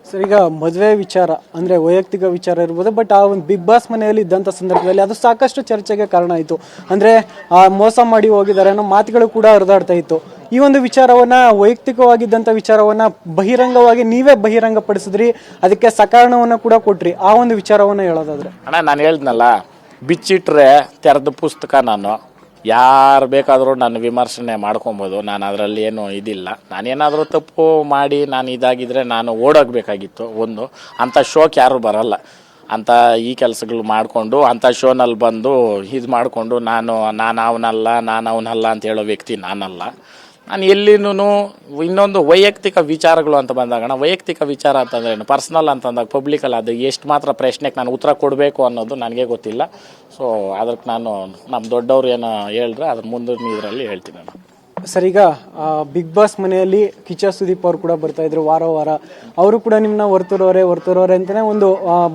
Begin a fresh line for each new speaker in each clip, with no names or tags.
Sir, ಈಗ ಮದುವೆ ವಿಚಾರ ಅಂದರೆ ವೈಯಕ್ತಿಕ ವಿಚಾರ ಇರ್ಬೋದು, ಬಟ್ ಆ ಒಂದು ಬಿಗ್ ಬಾಸ್ ಮನೆಯಲ್ಲಿ ಇದ್ದಂಥ ಸಂದರ್ಭದಲ್ಲಿ ಅದು ಸಾಕಷ್ಟು ಚರ್ಚೆಗೆ ಕಾರಣ ಆಯಿತು. ಅಂದರೆ ಮೋಸ ಮಾಡಿ ಹೋಗಿದ್ದಾರೆ ಅನ್ನೋ ಮಾತುಗಳು ಕೂಡ ಹರಿದಾಡ್ತಾ ಇತ್ತು. ಈ ಒಂದು ವಿಚಾರವನ್ನು, ವೈಯಕ್ತಿಕವಾಗಿದ್ದಂಥ ವಿಚಾರವನ್ನು ಬಹಿರಂಗವಾಗಿ ನೀವೇ ಬಹಿರಂಗಪಡಿಸಿದ್ರಿ, ಅದಕ್ಕೆ ಸಕಾರಣವನ್ನು ಕೂಡ ಕೊಟ್ರಿ. ಆ ಒಂದು ವಿಚಾರವನ್ನು ಹೇಳೋದಾದ್ರೆ
ಅಣ್ಣ, ನಾನು ಹೇಳ್ದನಲ್ಲ, ಬಿಚ್ಚಿಟ್ರೆ ತೆರೆದ ಪುಸ್ತಕ. ನಾನು ಯಾರು ಬೇಕಾದರೂ ನಾನು ವಿಮರ್ಶನೆ ಮಾಡ್ಕೊಬೋದು. ನಾನು ಅದರಲ್ಲಿ ಏನು ಇದಿಲ್ಲ. ನಾನೇನಾದರೂ ತಪ್ಪು ಮಾಡಿ ನಾನು ಇದಾಗಿದ್ದರೆ ನಾನು ಓಡೋಗ್ಬೇಕಾಗಿತ್ತು. ಒಂದು ಅಂಥ ಶೋಕ್ಕೆ ಯಾರೂ ಬರಲ್ಲ. ಅಂಥ ಈ ಕೆಲಸಗಳು ಮಾಡಿಕೊಂಡು ಅಂಥ ಶೋನಲ್ಲಿ ಬಂದು ಇದು ಮಾಡಿಕೊಂಡು ನಾನು ಅವನಲ್ಲ ಅಂತ ಹೇಳೋ ವ್ಯಕ್ತಿ ನಾನಲ್ಲ. ನಾನು ಎಲ್ಲಿನೂ ಇನ್ನೊಂದು ವೈಯಕ್ತಿಕ ವಿಚಾರಗಳು ಅಂತ ಬಂದಾಗ, ವೈಯಕ್ತಿಕ ವಿಚಾರ ಅಂತಂದ್ರೆ ಏನು, ಪರ್ಸ್ನಲ್ ಅಂತಂದಾಗ ಪಬ್ಲಿಕಲ್ಲಿ ಅದು ಎಷ್ಟು ಮಾತ್ರ ಪ್ರಶ್ನೆಗೆ ನಾನು ಉತ್ತರ ಕೊಡಬೇಕು ಅನ್ನೋದು ನನಗೆ ಗೊತ್ತಿಲ್ಲ. ಸೊ ಅದಕ್ಕೆ ನಾನು ನಮ್ಮ ದೊಡ್ಡವ್ರು ಏನೋ ಹೇಳಿದ್ರೆ ಅದ್ರ ಮುಂದಿನ ಇದರಲ್ಲಿ ಹೇಳ್ತೀನಿ ನಾನು.
ಸರ್, ಈಗ ಬಿಗ್ ಬಾಸ್ ಮನೆಯಲ್ಲಿ ಕಿಚ್ಚ ಸುದೀಪ್ ಅವರು ಕೂಡ ಬರ್ತಾ ಇದ್ರು ವಾರ. ಅವರು ಕೂಡ ನಿಮ್ಮನ್ನ ವರ್ತೂರವರೇ ಅಂತಾನೆ ಒಂದು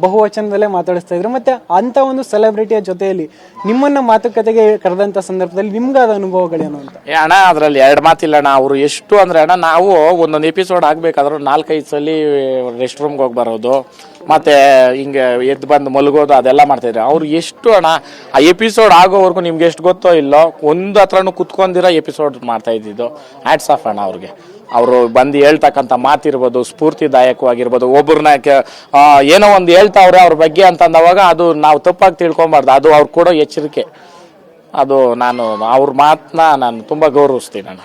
ಬಹುವಚನದಲ್ಲೇ ಮಾತಾಡಿಸ್ತಾ ಇದ್ರು. ಮತ್ತೆ ಅಂತ ಒಂದು ಸೆಲೆಬ್ರಿಟಿಯ ಜೊತೆಯಲ್ಲಿ ನಿಮ್ಮನ್ನ ಮಾತುಕತೆಗೆ ಕರೆದಂತ ಸಂದರ್ಭದಲ್ಲಿ ನಿಮ್ಗಾದ ಅನುಭವಗಳೇನು ಅಂತ?
ಅಣ್ಣ, ಅದರಲ್ಲಿ ಎರಡು ಮಾತಿಲ್ಲ ಅಣ್ಣ. ಅವರು ಎಷ್ಟು ಅಂದ್ರೆ ಅಣ್ಣ, ನಾವು ಒಂದೊಂದು ಎಪಿಸೋಡ್ ಆಗ್ಬೇಕಾದ್ರೂ 4-5 ಸಲ ರೆಸ್ಟ್ ರೂಮ್ಗೆ ಹೋಗಿ ಬರೋದು, ಮತ್ತೆ ಹಿಂಗೆ ಎದ್ದು ಬಂದು ಮಲಗೋದು, ಅದೆಲ್ಲ ಮಾಡ್ತಾಯಿದ್ರು. ಅವ್ರು ಎಷ್ಟು ಅಣ್ಣ, ಆ ಎಪಿಸೋಡ್ ಆಗೋವರೆಗೂ ನಿಮ್ಗೆ ಎಷ್ಟು ಗೊತ್ತೋ ಇಲ್ಲೋ ಒಂದು ಹತ್ರನೂ ಕುತ್ಕೊಂಡಿರೋ ಎಪಿಸೋಡ್ ಮಾಡ್ತಾ ಇದ್ದಿದ್ದು. ಹ್ಯಾಟ್ಸ್ ಆಫ್ ಅಣ್ಣ ಅವ್ರಿಗೆ. ಅವರು ಬಂದು ಹೇಳ್ತಕ್ಕಂಥ ಮಾತಿರ್ಬೋದು, ಸ್ಫೂರ್ತಿದಾಯಕವಾಗಿರ್ಬೋದು. ಒಬ್ಬರನ್ನ ಏನೋ ಒಂದು ಹೇಳ್ತಾವ್ರೆ ಅವ್ರ ಬಗ್ಗೆ ಅಂತಂದವಾಗ ಅದು ನಾವು ತಪ್ಪಾಗಿ ತಿಳ್ಕೊಬಾರ್ದು. ಅದು ಅವ್ರು ಕೊಡೋ ಎಚ್ಚರಿಕೆ. ಅದು ನಾನು ಅವ್ರ ಮಾತನ್ನ ನಾನು ತುಂಬ ಗೌರವಿಸ್ತೀನಿ ನಾನು.